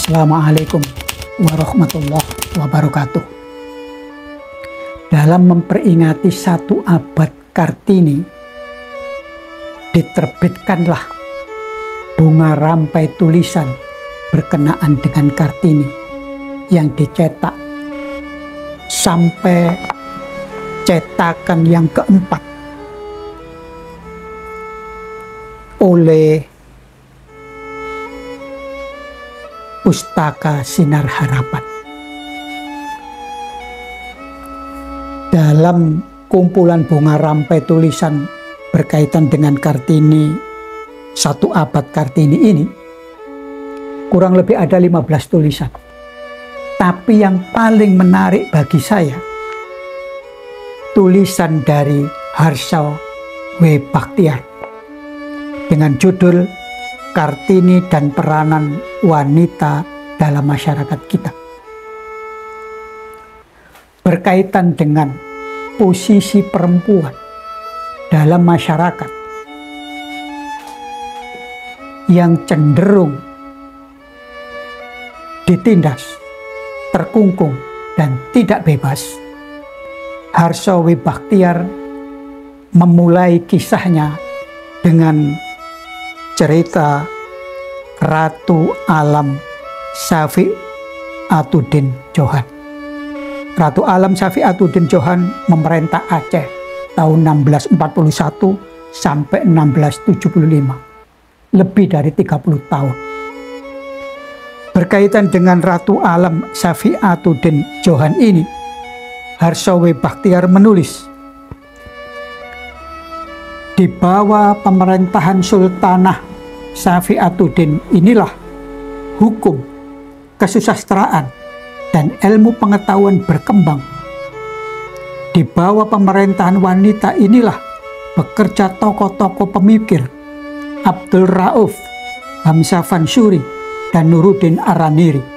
Assalamualaikum warahmatullahi wabarakatuh. Dalam memperingati 1 abad Kartini, diterbitkanlah bunga rampai tulisan berkenaan dengan Kartini yang dicetak sampai cetakan yang keempat oleh Pustaka Sinar Harapan. Dalam kumpulan bunga rampai tulisan berkaitan dengan Kartini, 1 abad Kartini ini, kurang lebih ada 15 tulisan. Tapi yang paling menarik bagi saya, tulisan dari Harsha W. Bachtiar dengan judul Kartini dan Peranan Wanita dalam Masyarakat Kita. Berkaitan dengan posisi perempuan dalam masyarakat yang cenderung ditindas, terkungkung, dan tidak bebas, Harsha W. Bachtiar memulai kisahnya dengan cerita Ratu Alam Safiatuddin Johan. Ratu Alam Safiatuddin Johan memerintah Aceh tahun 1641 sampai 1675, lebih dari 30 tahun. Berkaitan dengan Ratu Alam Safiatuddin Johan ini, Harsha W. Bachtiar menulis, di bawah pemerintahan Sultanah Safiatuddin inilah hukum, kesusastraan, dan ilmu pengetahuan berkembang. Di bawah pemerintahan wanita inilah bekerja tokoh-tokoh pemikir Abdul Rauf, Hamzah Fansuri, dan Nuruddin Araniri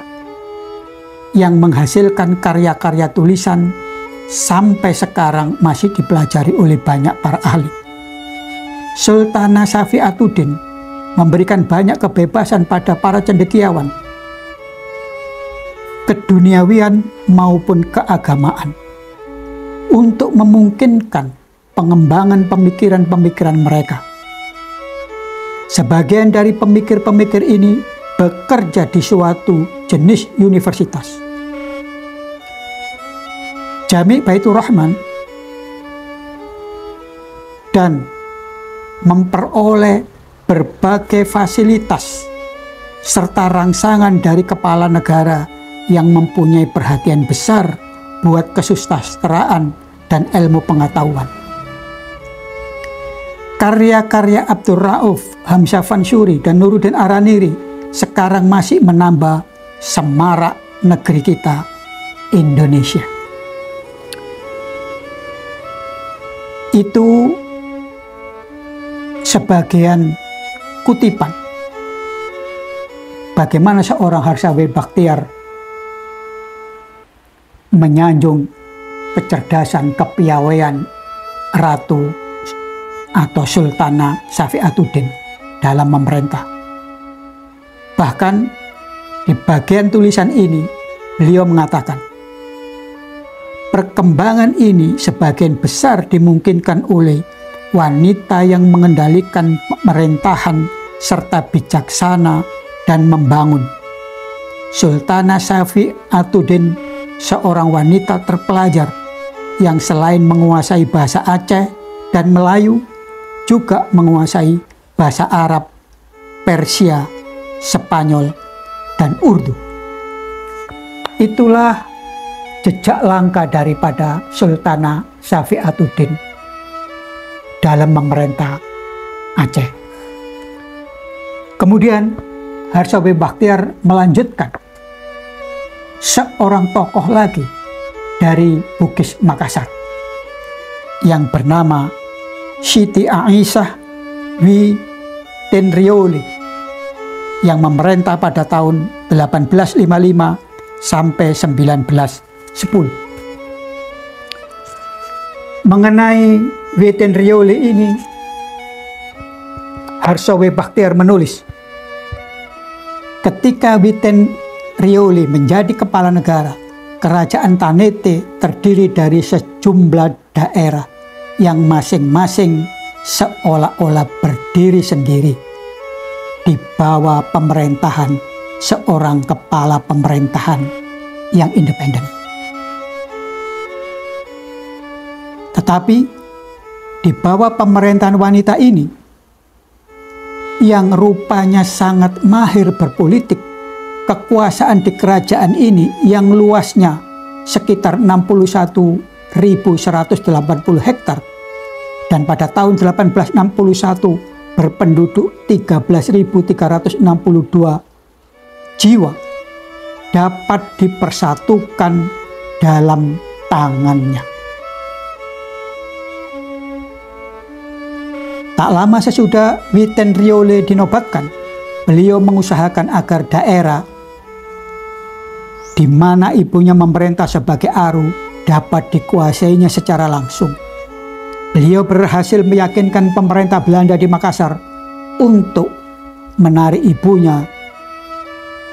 yang menghasilkan karya-karya tulisan sampai sekarang masih dipelajari oleh banyak para ahli. Sultanah Safiatuddin memberikan banyak kebebasan pada para cendekiawan, keduniawian maupun keagamaan, untuk memungkinkan pengembangan pemikiran-pemikiran mereka. Sebagian dari pemikir-pemikir ini bekerja di suatu jenis universitas. Jami' Baitur Rahman dan memperoleh berbagai fasilitas serta rangsangan dari kepala negara yang mempunyai perhatian besar buat kesusastraan dan ilmu pengetahuan. Karya-karya Abdul Rauf, Hamzah Fansuri, dan Nuruddin Araniri sekarang masih menambah semarak negeri kita, Indonesia. Itu sebagian kutipan bagaimana seorang Harsha W. Bachtiar menyanjung kecerdasan, kepiawaian Ratu atau Sultanah Safiatuddin dalam memerintah. Bahkan di bagian tulisan ini beliau mengatakan, perkembangan ini sebagian besar dimungkinkan oleh wanita yang mengendalikan pemerintahan serta bijaksana dan membangun. Sultanah Safiatuddin seorang wanita terpelajar yang selain menguasai bahasa Aceh dan Melayu, juga menguasai bahasa Arab, Persia, Spanyol, dan Urdu. Itulah jejak langkah daripada Sultanah Safiatuddin dalam memerintah Aceh. Kemudian Harsha W. Bachtiar melanjutkan seorang tokoh lagi dari Bugis Makassar yang bernama Siti Aisyah Witenrioli yang memerintah pada tahun 1855 sampai 1910. Mengenai Witenrioli ini, Harsha W. Bachtiar menulis, ketika Rioli menjadi kepala negara, kerajaan Tanete terdiri dari sejumlah daerah yang masing-masing seolah-olah berdiri sendiri di bawah pemerintahan seorang kepala pemerintahan yang independen. Tetapi di bawah pemerintahan wanita ini yang rupanya sangat mahir berpolitik, kekuasaan di kerajaan ini yang luasnya sekitar 61.180 hektar dan pada tahun 1861 berpenduduk 13.362 jiwa dapat dipersatukan dalam tangannya. Tak lama sesudah Witen Riole dinobatkan, beliau mengusahakan agar daerah di mana ibunya memerintah sebagai Aru dapat dikuasainya secara langsung. Beliau berhasil meyakinkan pemerintah Belanda di Makassar untuk menarik ibunya,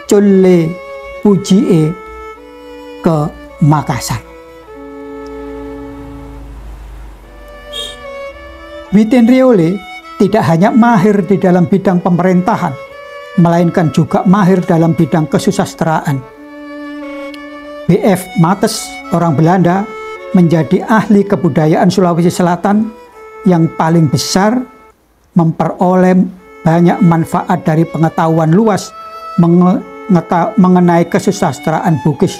Cholle Pujie, ke Makassar. Witen Riole tidak hanya mahir di dalam bidang pemerintahan, melainkan juga mahir dalam bidang kesusastraan. B.F. Mates, orang Belanda, menjadi ahli kebudayaan Sulawesi Selatan yang paling besar, memperoleh banyak manfaat dari pengetahuan luas mengenai kesusastraan Bugis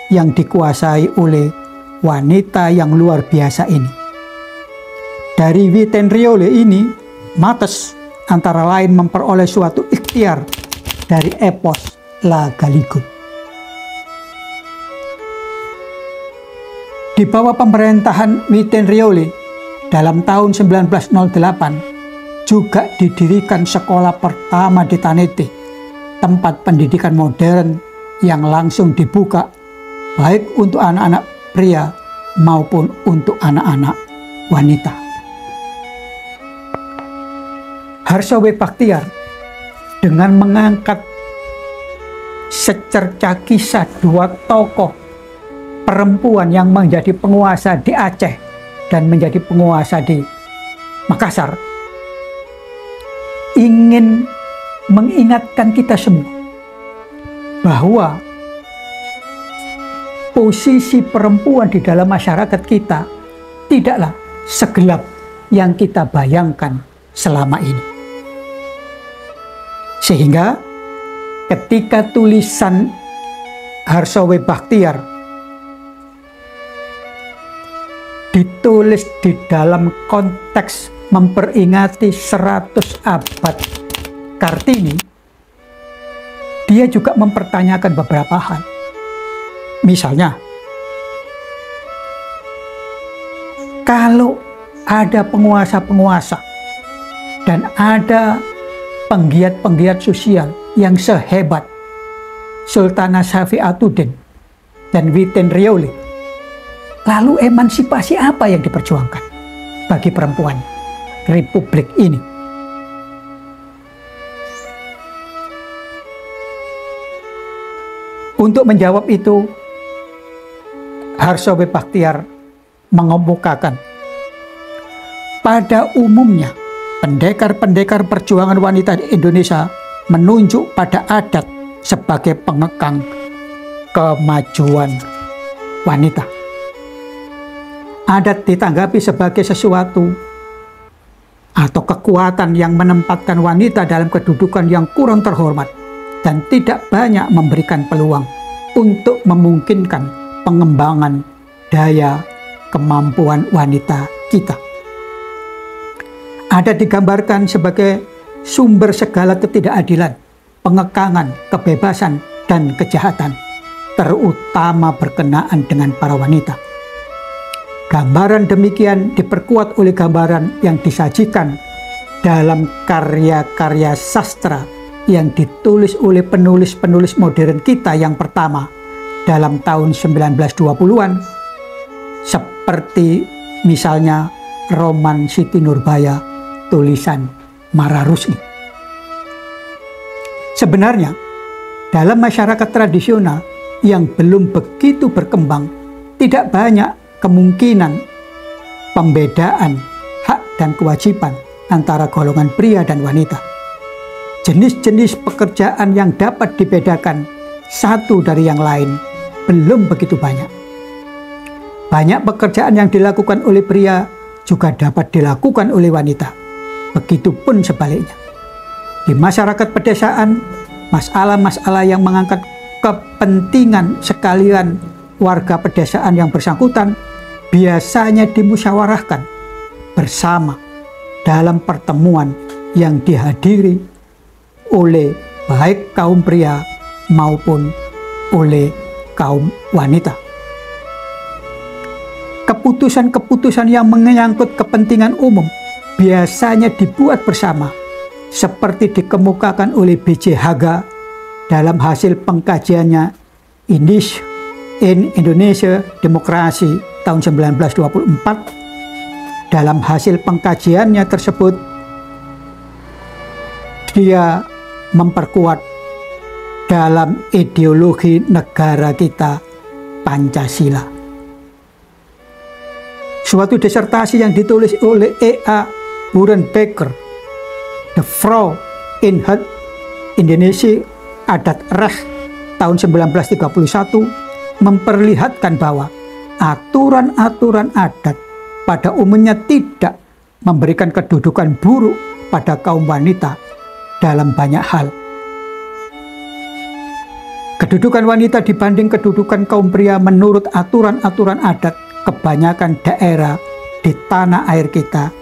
yang dikuasai oleh wanita yang luar biasa ini. Dari Witen Riole ini, Mates antara lain memperoleh suatu ikhtiar dari epos La Galigo. Di bawah pemerintahan Witen Riole, dalam tahun 1908 juga didirikan sekolah pertama di Tanete, tempat pendidikan modern yang langsung dibuka baik untuk anak-anak pria maupun untuk anak-anak wanita. Harsowe Bachtiar dengan mengangkat secerca kisah dua tokoh perempuan yang menjadi penguasa di Aceh dan menjadi penguasa di Makassar, ingin mengingatkan kita semua bahwa posisi perempuan di dalam masyarakat kita tidaklah segelap yang kita bayangkan selama ini. Sehingga ketika tulisan Harsowe Bachtiar ditulis di dalam konteks memperingati 100 abad Kartini, dia juga mempertanyakan beberapa hal. Misalnya, kalau ada penguasa-penguasa dan ada penggiat-penggiat sosial yang sehebat Sultana Safiatuddin dan Witen Riole, lalu emansipasi apa yang diperjuangkan bagi perempuan Republik ini? Untuk menjawab itu, Harsowe Bachtiar mengemukakan, pada umumnya pendekar-pendekar perjuangan wanita di Indonesia menunjuk pada adat sebagai pengekang kemajuan wanita. Adat ditanggapi sebagai sesuatu atau kekuatan yang menempatkan wanita dalam kedudukan yang kurang terhormat dan tidak banyak memberikan peluang untuk memungkinkan pengembangan daya kemampuan wanita kita. Adat digambarkan sebagai sumber segala ketidakadilan, pengekangan, kebebasan, dan kejahatan, terutama berkenaan dengan para wanita. Gambaran demikian diperkuat oleh gambaran yang disajikan dalam karya-karya sastra yang ditulis oleh penulis-penulis modern kita yang pertama dalam tahun 1920-an, seperti misalnya roman Siti Nurbaya tulisan Mara Rusli. Sebenarnya dalam masyarakat tradisional yang belum begitu berkembang, tidak banyak kemungkinan pembedaan hak dan kewajiban antara golongan pria dan wanita. Jenis-jenis pekerjaan yang dapat dibedakan satu dari yang lain belum begitu banyak. Banyak pekerjaan yang dilakukan oleh pria juga dapat dilakukan oleh wanita. Begitupun sebaliknya. Di masyarakat pedesaan, masalah-masalah yang mengangkat kepentingan sekalian warga pedesaan yang bersangkutan biasanya dimusyawarahkan bersama dalam pertemuan yang dihadiri oleh baik kaum pria maupun oleh kaum wanita. Keputusan-keputusan yang menyangkut kepentingan umum biasanya dibuat bersama, seperti dikemukakan oleh B.J. Haga dalam hasil pengkajiannya in Indonesia Demokrasi tahun 1924. Dalam hasil pengkajiannya tersebut, dia memperkuat dalam ideologi negara kita, Pancasila. Suatu disertasi yang ditulis oleh E.A. Buren Baker, The Frau in het Indonesia Adat Recht tahun 1931, memperlihatkan bahwa aturan-aturan adat pada umumnya tidak memberikan kedudukan buruk pada kaum wanita dalam banyak hal. Kedudukan wanita dibanding kedudukan kaum pria menurut aturan-aturan adat kebanyakan daerah di tanah air kita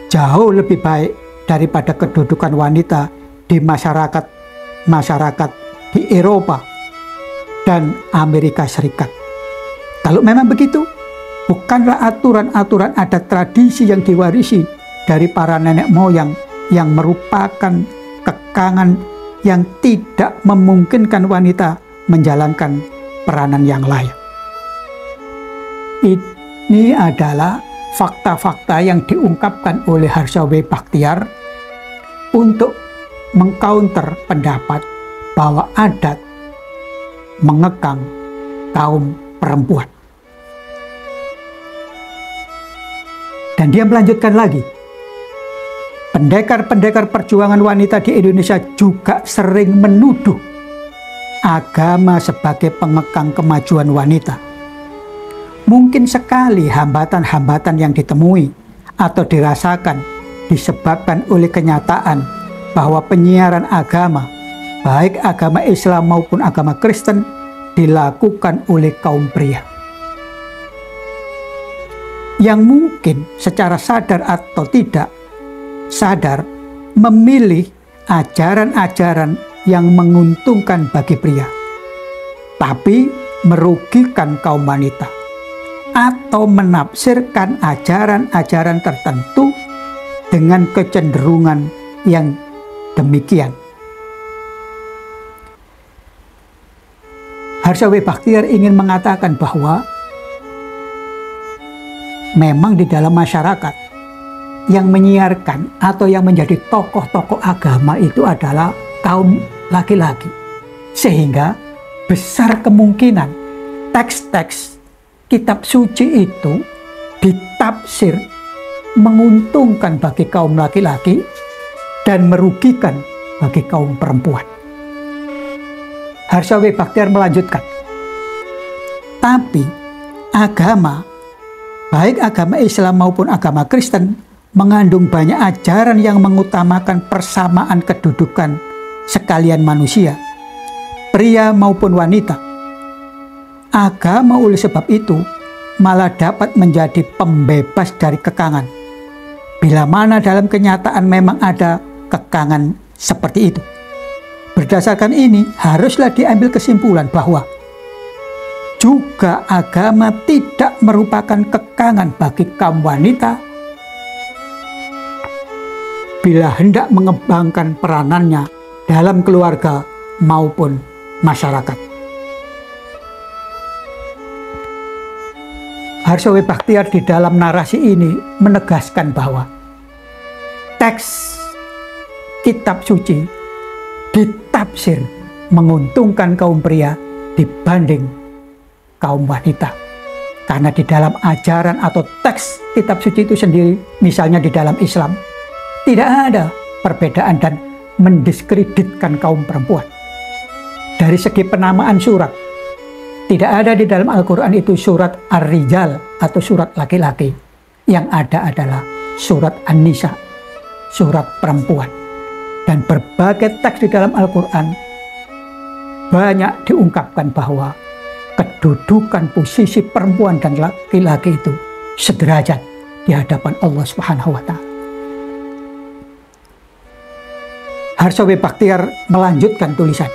jauh lebih baik daripada kedudukan wanita di masyarakat di Eropa dan Amerika Serikat. Kalau memang begitu, bukanlah aturan-aturan adat tradisi yang diwarisi dari para nenek moyang yang merupakan kekangan yang tidak memungkinkan wanita menjalankan peranan yang layak. Ini adalah fakta-fakta yang diungkapkan oleh Harsha W. Bachtiar untuk mengcounter pendapat bahwa adat mengekang kaum perempuan. Dan dia melanjutkan lagi, pendekar-pendekar perjuangan wanita di Indonesia juga sering menuduh agama sebagai pengekang kemajuan wanita. Mungkin sekali hambatan-hambatan yang ditemui atau dirasakan disebabkan oleh kenyataan bahwa penyiaran agama, baik agama Islam maupun agama Kristen, dilakukan oleh kaum pria. Yang mungkin secara sadar atau tidak sadar memilih ajaran-ajaran yang menguntungkan bagi pria, tapi merugikan kaum wanita, atau menafsirkan ajaran-ajaran tertentu dengan kecenderungan yang demikian. Harsha W. Bachtiar ingin mengatakan bahwa memang di dalam masyarakat yang menyiarkan atau yang menjadi tokoh-tokoh agama itu adalah kaum laki-laki, sehingga besar kemungkinan teks-teks kitab suci itu ditafsir menguntungkan bagi kaum laki-laki dan merugikan bagi kaum perempuan. Harsha W. Bachtiar melanjutkan, tapi agama, baik agama Islam maupun agama Kristen, mengandung banyak ajaran yang mengutamakan persamaan kedudukan sekalian manusia, pria maupun wanita. Agama oleh sebab itu malah dapat menjadi pembebas dari kekangan, bila mana dalam kenyataan memang ada kekangan seperti itu. Berdasarkan ini, haruslah diambil kesimpulan bahwa juga agama tidak merupakan kekangan bagi kaum wanita bila hendak mengembangkan peranannya dalam keluarga maupun masyarakat. Harsha W. Bachtiar di dalam narasi ini menegaskan bahwa teks kitab suci ditafsir menguntungkan kaum pria dibanding kaum wanita. Karena di dalam ajaran atau teks kitab suci itu sendiri, misalnya di dalam Islam, tidak ada perbedaan dan mendiskreditkan kaum perempuan. Dari segi penamaan surat, tidak ada di dalam Al-Quran itu surat Ar-Rijal atau surat laki-laki. Yang ada adalah surat An-Nisa, surat perempuan. Dan berbagai teks di dalam Al-Quran banyak diungkapkan bahwa kedudukan posisi perempuan dan laki-laki itu sederajat di hadapan Allah Subhanahu wa Ta'ala. Harsawi Bachtiar melanjutkan tulisan.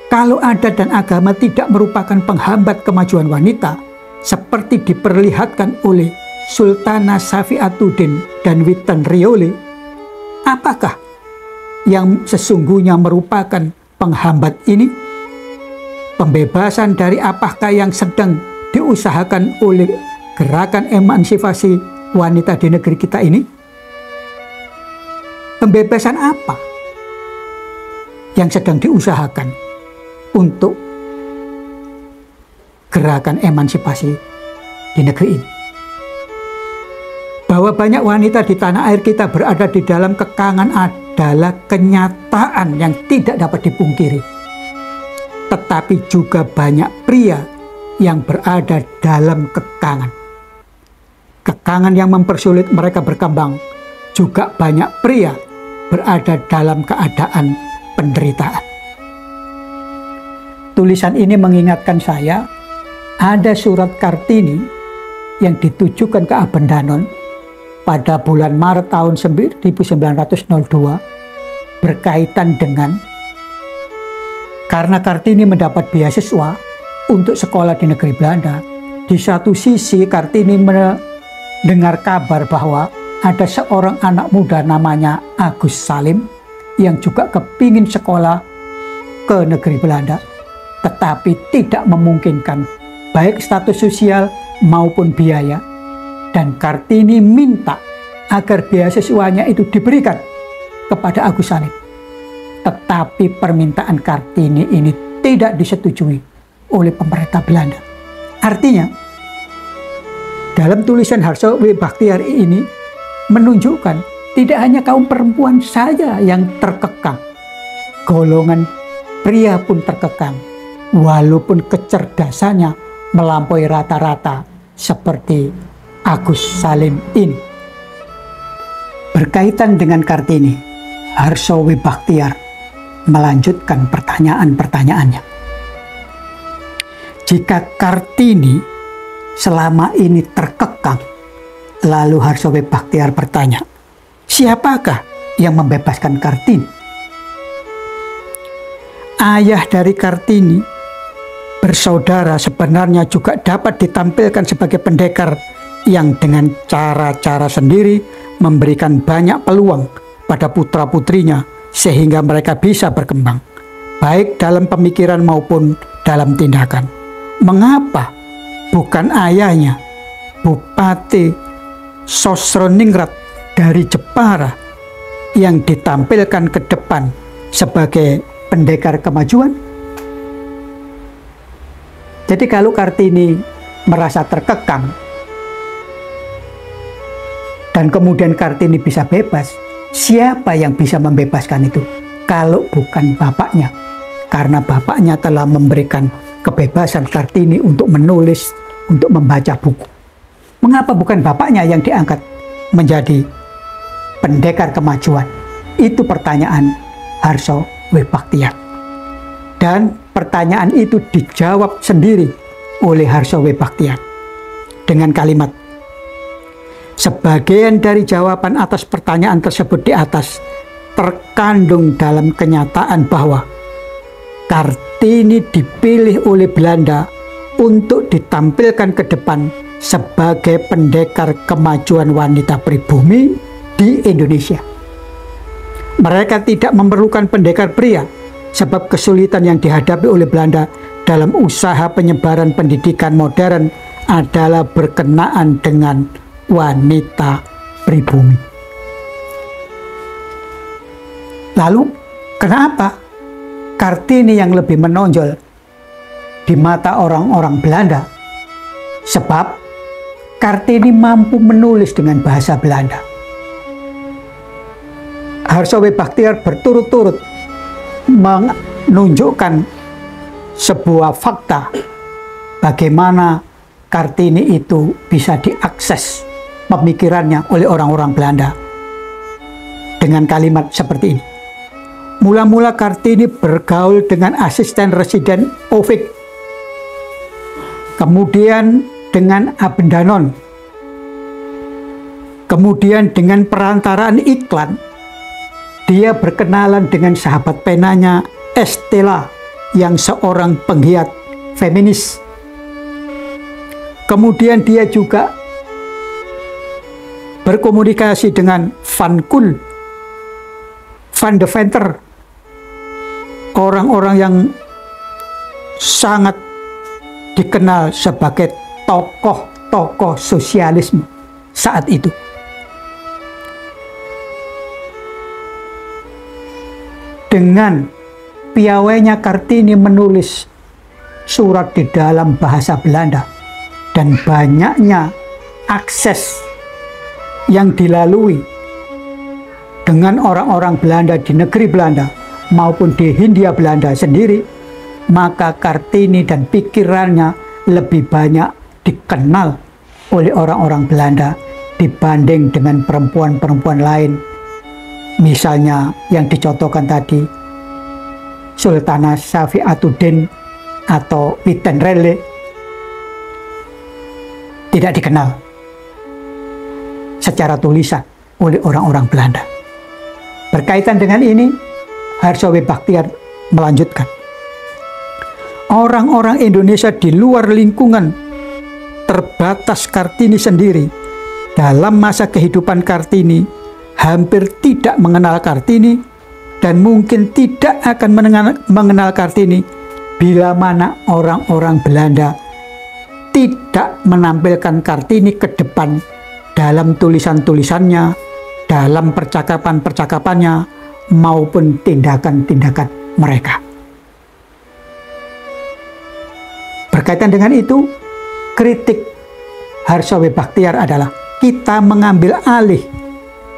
Kalau adat dan agama tidak merupakan penghambat kemajuan wanita, seperti diperlihatkan oleh Sultana Safiatuddin dan Witan Riole, apakah yang sesungguhnya merupakan penghambat ini? Pembebasan dari apakah yang sedang diusahakan oleh gerakan emansipasi wanita di negeri kita ini? Pembebasan apa yang sedang diusahakan untuk gerakan emansipasi di negeri ini? Bahwa banyak wanita di tanah air kita berada di dalam kekangan adalah kenyataan yang tidak dapat dipungkiri. Tetapi juga banyak pria yang berada dalam kekangan. Kekangan yang mempersulit mereka berkembang. Juga banyak pria berada dalam keadaan penderitaan. Tulisan ini mengingatkan saya, ada surat Kartini yang ditujukan ke Abendanon pada bulan Maret tahun 1902 berkaitan dengan karena Kartini mendapat beasiswa untuk sekolah di negeri Belanda. Di satu sisi Kartini mendengar kabar bahwa ada seorang anak muda namanya Agus Salim yang juga kepingin sekolah ke negeri Belanda, tetapi tidak memungkinkan baik status sosial maupun biaya. Dan Kartini minta agar beasiswanya itu diberikan kepada Agus Salim. Tetapi permintaan Kartini ini tidak disetujui oleh pemerintah Belanda. Artinya, dalam tulisan Harsawi Bachtiar ini menunjukkan tidak hanya kaum perempuan saja yang terkekang. Golongan pria pun terkekang, walaupun kecerdasannya melampaui rata-rata seperti Agus Salim ini. Berkaitan dengan Kartini, Harsawi Bachtiar melanjutkan pertanyaan-pertanyaannya. Jika Kartini selama ini terkekang, lalu Harsawi Bachtiar bertanya, siapakah yang membebaskan Kartini? Ayah dari Kartini bersaudara sebenarnya juga dapat ditampilkan sebagai pendekar yang dengan cara-cara sendiri memberikan banyak peluang pada putra-putrinya sehingga mereka bisa berkembang, baik dalam pemikiran maupun dalam tindakan. Mengapa bukan ayahnya, Bupati Sosroningrat dari Jepara, yang ditampilkan ke depan sebagai pendekar kemajuan? Jadi kalau Kartini merasa terkekang dan kemudian Kartini bisa bebas, siapa yang bisa membebaskan itu? Kalau bukan bapaknya. Karena bapaknya telah memberikan kebebasan Kartini untuk menulis, untuk membaca buku. Mengapa bukan bapaknya yang diangkat menjadi pendekar kemajuan? Itu pertanyaan Harsawi Bachtiar. Dan pertanyaan itu dijawab sendiri oleh Harsawi Bachtiar dengan kalimat, sebagian dari jawaban atas pertanyaan tersebut di atas terkandung dalam kenyataan bahwa Kartini dipilih oleh Belanda untuk ditampilkan ke depan sebagai pendekar kemajuan wanita pribumi di Indonesia. Mereka tidak memerlukan pendekar pria sebab kesulitan yang dihadapi oleh Belanda dalam usaha penyebaran pendidikan modern adalah berkenaan dengan wanita pribumi. Lalu kenapa Kartini yang lebih menonjol di mata orang-orang Belanda, sebab Kartini mampu menulis dengan bahasa Belanda. Harso W. Bachtiar berturut-turut menunjukkan sebuah fakta bagaimana Kartini itu bisa diakses pemikirannya oleh orang-orang Belanda dengan kalimat seperti ini. Mula-mula Kartini bergaul dengan asisten residen Ovik, kemudian dengan Abendanon, kemudian dengan perantaraan iklan dia berkenalan dengan sahabat penanya Estela yang seorang penggiat feminis. Kemudian dia juga berkomunikasi dengan Van Kull, Van de Venter, orang-orang yang sangat dikenal sebagai tokoh-tokoh sosialisme saat itu. Dengan piawainya Kartini menulis surat di dalam bahasa Belanda dan banyaknya akses yang dilalui dengan orang-orang Belanda di negeri Belanda maupun di Hindia Belanda sendiri, maka Kartini dan pikirannya lebih banyak dikenal oleh orang-orang Belanda dibanding dengan perempuan-perempuan lain. Misalnya yang dicontohkan tadi, Sultana Safiatuddin atau Wittenrelle tidak dikenal secara tulisan oleh orang-orang Belanda. Berkaitan dengan ini, Harso W. Bachtiar melanjutkan, orang-orang Indonesia di luar lingkungan terbatas Kartini sendiri dalam masa kehidupan Kartini hampir tidak mengenal Kartini dan mungkin tidak akan mengenal Kartini bila mana orang-orang Belanda tidak menampilkan Kartini ke depan dalam tulisan-tulisannya, dalam percakapan-percakapannya, maupun tindakan-tindakan mereka. Berkaitan dengan itu, kritik Harso W. Bachtiar adalah kita mengambil alih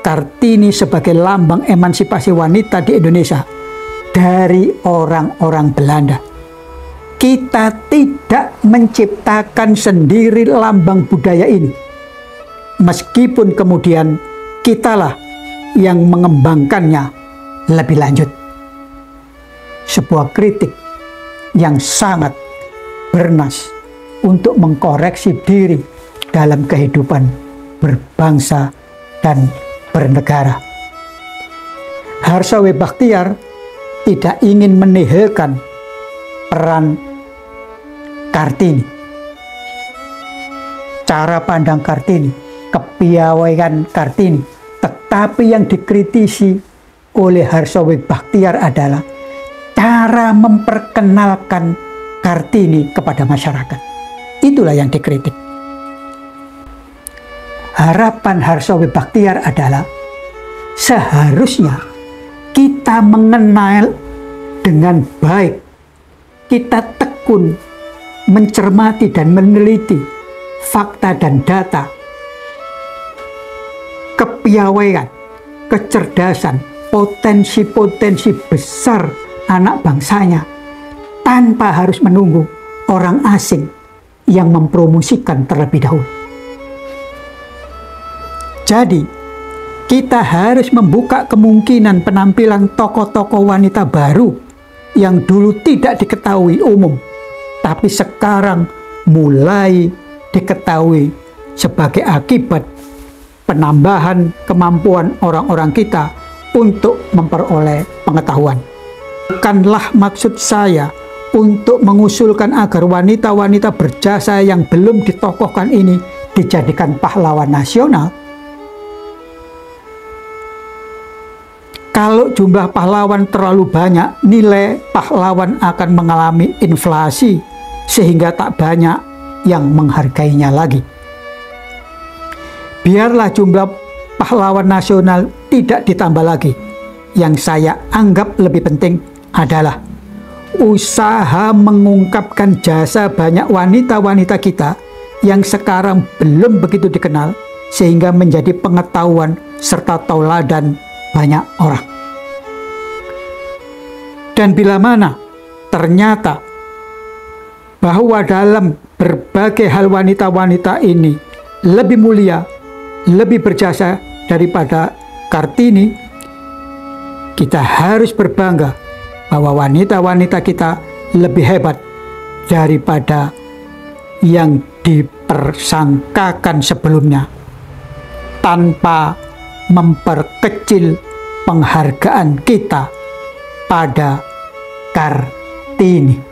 Kartini sebagai lambang emansipasi wanita di Indonesia dari orang-orang Belanda. Kita tidak menciptakan sendiri lambang budaya ini, meskipun kemudian kitalah yang mengembangkannya lebih lanjut. Sebuah kritik yang sangat bernas untuk mengkoreksi diri dalam kehidupan berbangsa dan bernegara. Harso W. Bachtiar tidak ingin menihilkan peran Kartini, cara pandang Kartini, kepiawaian Kartini, tetapi yang dikritisi oleh Harso W. Bachtiar adalah cara memperkenalkan Kartini kepada masyarakat. Itulah yang dikritik. Harapan Harso W. Bachtiar adalah seharusnya kita mengenal dengan baik, kita tekun mencermati dan meneliti fakta dan data, kepiawaian, kecerdasan, potensi-potensi besar anak bangsanya tanpa harus menunggu orang asing yang mempromosikan terlebih dahulu. Jadi, kita harus membuka kemungkinan penampilan tokoh-tokoh wanita baru yang dulu tidak diketahui umum, tapi sekarang mulai diketahui sebagai akibat penambahan kemampuan orang-orang kita untuk memperoleh pengetahuan. Bukanlah maksud saya untuk mengusulkan agar wanita-wanita berjasa yang belum ditokohkan ini dijadikan pahlawan nasional. Kalau jumlah pahlawan terlalu banyak, nilai pahlawan akan mengalami inflasi sehingga tak banyak yang menghargainya lagi. Biarlah jumlah pahlawan nasional tidak ditambah lagi. Yang saya anggap lebih penting adalah usaha mengungkapkan jasa banyak wanita-wanita kita yang sekarang belum begitu dikenal, sehingga menjadi pengetahuan serta tauladan banyak orang. Dan bila mana ternyata bahwa dalam berbagai hal wanita-wanita ini lebih mulia, lebih berjasa daripada Kartini, kita harus berbangga bahwa wanita-wanita kita lebih hebat daripada yang dipersangkakan sebelumnya, tanpa memperkecil penghargaan kita pada Kartini.